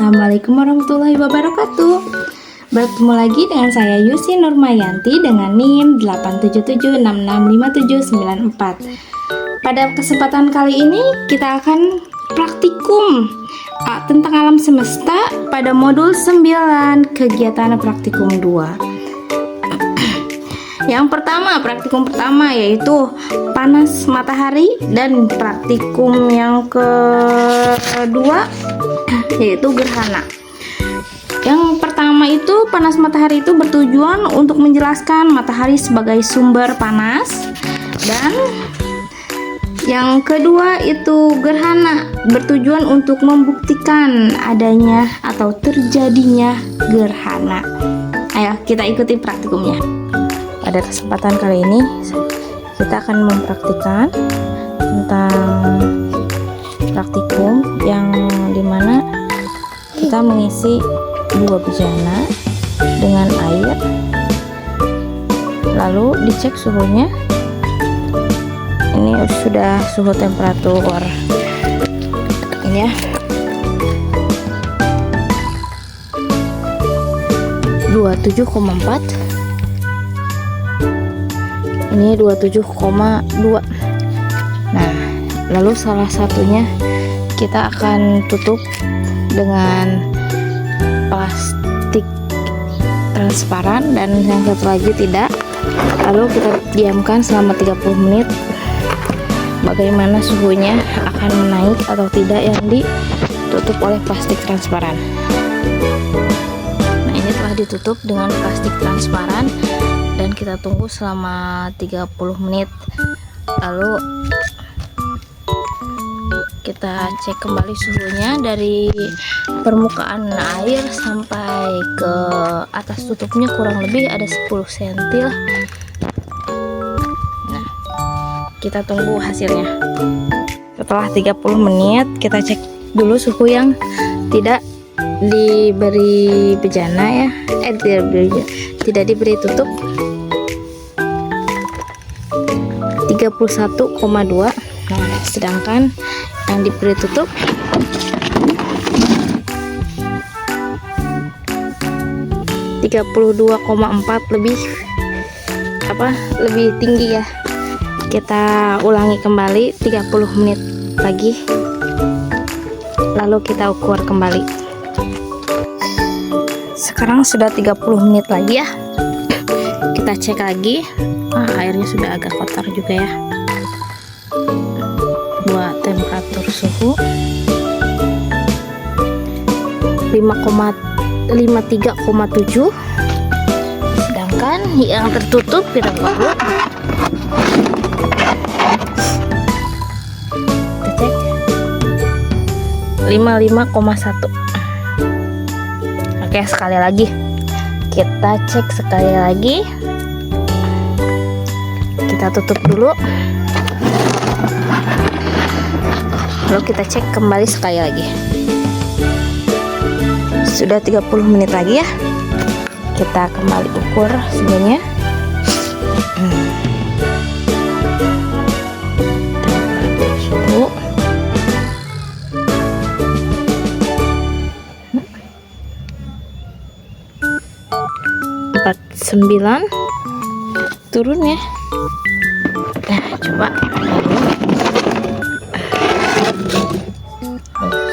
Assalamualaikum warahmatullahi wabarakatuh. Bertemu lagi dengan saya Yusi Nurmayanti dengan NIM 877665794. Pada kesempatan kali ini kita akan praktikum tentang alam semesta pada modul 9 kegiatan praktikum 2. Yang pertama, praktikum pertama yaitu panas matahari, dan praktikum yang kedua yaitu gerhana. Yang pertama itu panas matahari itu bertujuan untuk menjelaskan matahari sebagai sumber panas, dan yang kedua itu gerhana bertujuan untuk membuktikan adanya atau terjadinya gerhana. Ayo kita ikuti praktikumnya. Pada kesempatan kali ini kita akan mempraktikkan tentang praktikum yang dimana kita mengisi 2 bejana dengan air, lalu dicek suhunya. Ini sudah suhu temperatur ini ya, 27,4. Ini 27,2. Nah, lalu salah satunya kita akan tutup dengan plastik transparan dan yang satu lagi tidak. Lalu kita diamkan selama 30 menit. Bagaimana suhunya akan naik atau tidak yang ditutup oleh plastik transparan. Nah, ini telah ditutup dengan plastik transparan dan kita tunggu selama 30 menit. Lalu kita cek kembali suhunya dari permukaan air sampai ke atas tutupnya, kurang lebih ada 10 cm lah. Nah, kita tunggu hasilnya. Setelah 30 menit kita cek dulu suhu yang tidak diberi bejana ya, tidak diberi tutup, 31,2. Nah, sedangkan yang diberi tutup 32,4, lebih tinggi ya. Kita ulangi kembali 30 menit lagi, lalu kita ukur kembali. Sekarang sudah 30 menit lagi ya. Kita cek lagi. Airnya sudah agak kotor juga ya. Buat temperatur suhu 53,7. Sedangkan yang tertutup kita buka dulu. Kita cek 55,1. Oke, sekali lagi kita cek sekali lagi. Kita tutup dulu, lalu kita cek kembali sekali lagi. Sudah 30 menit lagi ya. Kita kembali ukur suhunya. Suhu 49, turun ya. Nah, coba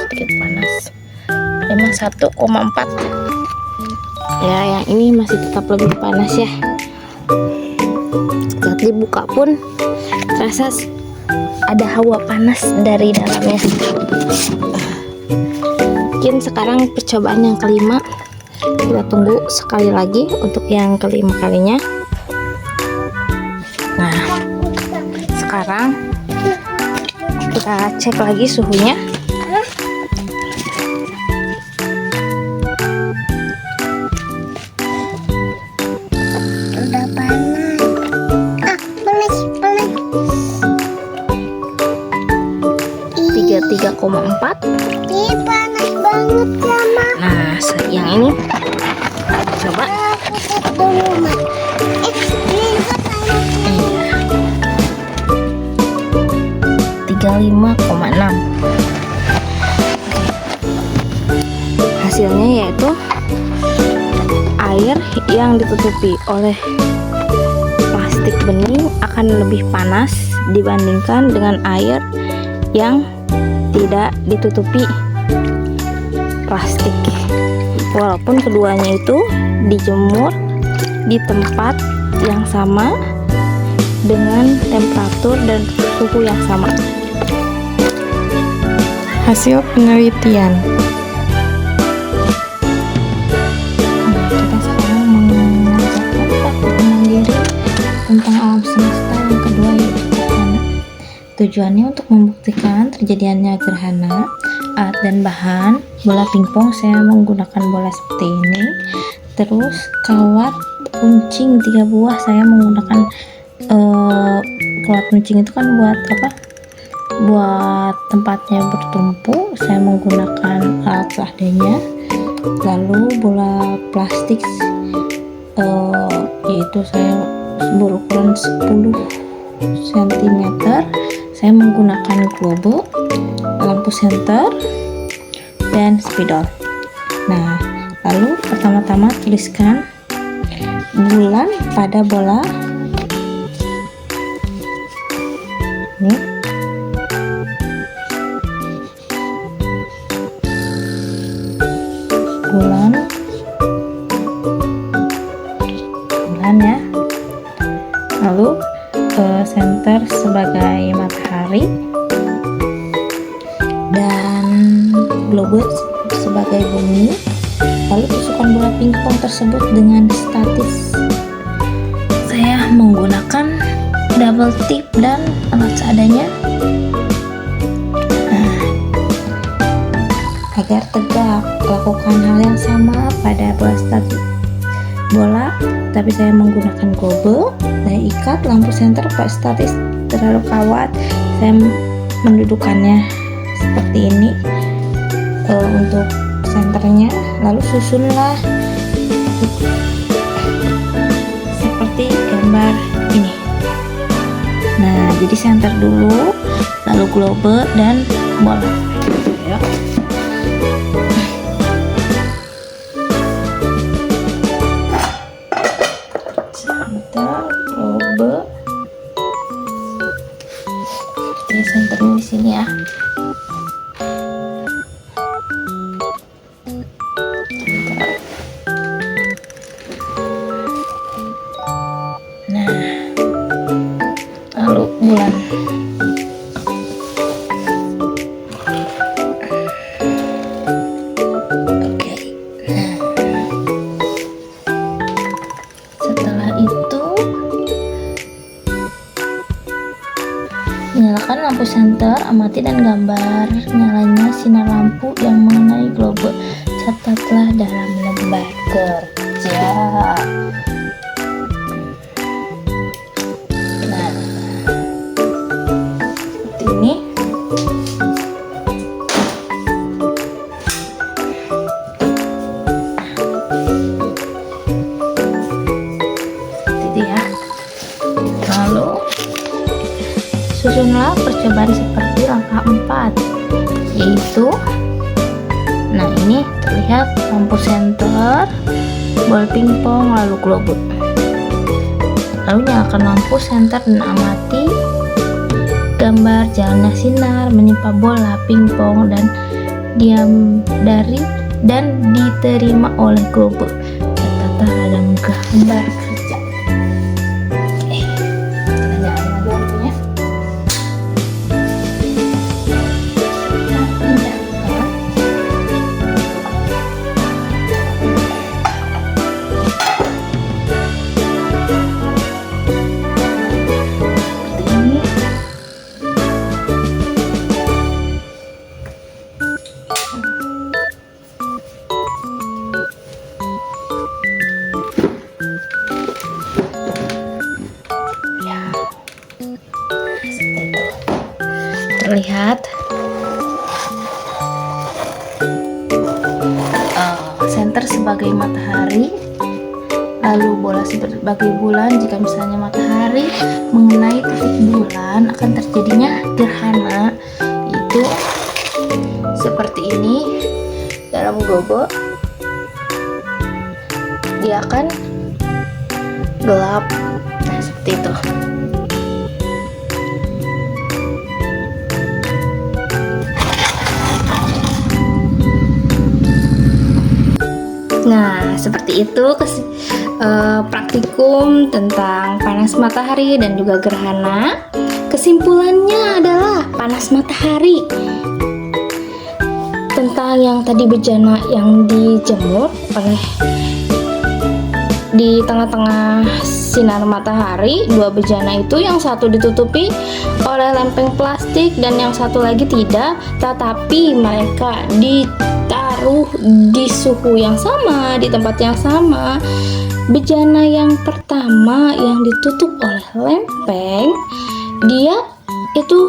sedikit panas, 51,4 ya. Yang ini masih tetap lebih panas ya. Saat dibuka pun terasa ada hawa panas dari dalamnya. Mungkin sekarang percobaan yang kelima. Kita tunggu sekali lagi untuk yang kelima kalinya. Nah, sekarang kita cek lagi suhunya. Udah panas. Panas. 33,4. Ih, panas banget ya, Ma. Nah, yang ini coba. Dulu, Ma. Lihat panasnya. 35,6. hasilnya yaitu air yang ditutupi oleh plastik bening akan lebih panas dibandingkan dengan air yang tidak ditutupi plastik. Walaupun keduanya itu dijemur di tempat yang sama dengan temperatur dan suhu yang sama. Hasil penelitian. Kita sekarang mengerjakan praktik mandiri tentang alam semesta yang kedua, yaitu gerhana. Tujuannya untuk membuktikan terjadinya gerhana. Alat dan bahan: bola pingpong, saya menggunakan bola seperti ini. Terus kawat kuncing 3 buah, saya menggunakan kawat kuncing itu kan buat apa? Buat tempatnya bertumpu, saya menggunakan alat seadanya. Lalu bola plastik yaitu saya berukuran 10 cm, saya menggunakan globe, lampu senter, dan spidol. Nah, lalu pertama-tama tuliskan bulan pada bola ini. Bulan ya. Lalu senter sebagai matahari dan globe sebagai bumi. Lalu tusukkan bola pingpong tersebut dengan statis. Saya menggunakan double tip dan alat seadanya. Agar tegak, lakukan hal yang sama pada bola statis tapi saya menggunakan globe. Saya ikat lampu senter pakai statis terlalu kawat. Saya mendudukannya seperti ini untuk senternya, lalu susunlah seperti gambar ini. Nah, jadi senter dulu, lalu globe dan bola. Ya. Senter, globe. Oke, senternya di sini ya. Nah, lalu bulan. Oke. Nah, setelah itu nyalakan lampu senter, amati dan gambar nyalanya sinar lampu yang mengenai globe. Catatlah dalam lembar kerja. Nah, seperti ini. Seperti ya. Lalu susunlah percobaan seperti langkah 4, yaitu nah ini terlihat lampu senter, bola pingpong, lalu globe. Lalu nyalakan lampu senter dan amati gambar jalannya sinar menimpa bola pingpong dan diam dari dan diterima oleh globe. Catatlah dalam gambar kerja. Oke, kita nyalakan lagi lampunya. Terlihat senter sebagai matahari, lalu bola sebagai bulan. Jika misalnya matahari mengenai titik bulan, akan terjadinya gerhana. Itu seperti ini dalam globe. dia akan gelap. Nah, seperti itu. Nah, seperti itu praktikum tentang panas matahari dan juga gerhana. Kesimpulannya adalah panas matahari tentang yang tadi bejana yang dijemur oleh di tengah-tengah sinar matahari. Dua bejana itu, yang satu ditutupi oleh lempeng plastik dan yang satu lagi tidak, tetapi mereka ditaruh di suhu yang sama, di tempat yang sama. Bejana yang pertama yang ditutup oleh lempeng, dia itu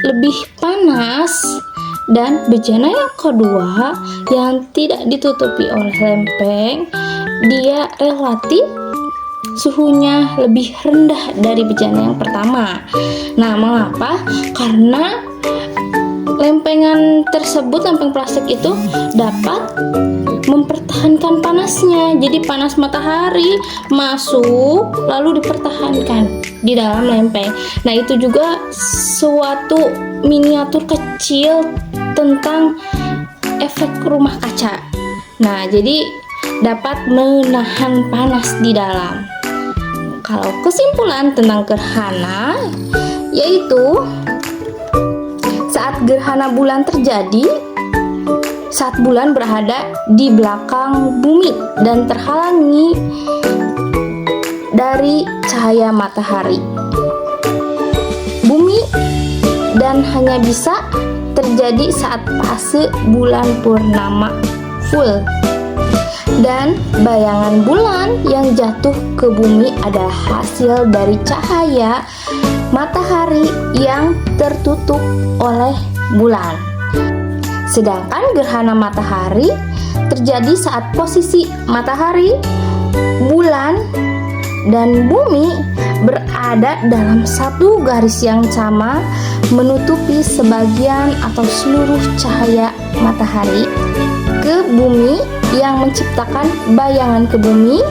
lebih panas, dan bejana yang kedua yang tidak ditutupi oleh lempeng, dia relatif suhunya lebih rendah dari bejana yang pertama. Nah, mengapa? Karena lempengan tersebut, lempeng plastik itu dapat mempertahankan panasnya. Jadi panas matahari masuk lalu dipertahankan di dalam lempeng. Nah, itu juga suatu miniatur kecil tentang efek rumah kaca. Nah, jadi dapat menahan panas di dalam. Kalau kesimpulan tentang gerhana, yaitu saat gerhana bulan terjadi, saat bulan berada di belakang bumi dan terhalangi dari cahaya matahari. Bumi dan hanya bisa terjadi saat fase bulan purnama full. Dan bayangan bulan yang jatuh ke bumi adalah hasil dari cahaya matahari yang tertutup oleh bulan. Sedangkan gerhana matahari terjadi saat posisi matahari, bulan, dan bumi berada dalam satu garis yang sama, menutupi sebagian atau seluruh cahaya matahari ke bumi yang menciptakan bayangan ke bumi.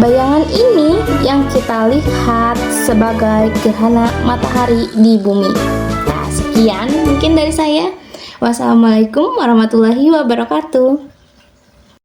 Bayangan ini yang kita lihat sebagai gerhana matahari di bumi. Nah, sekian mungkin dari saya. Wassalamualaikum warahmatullahi wabarakatuh.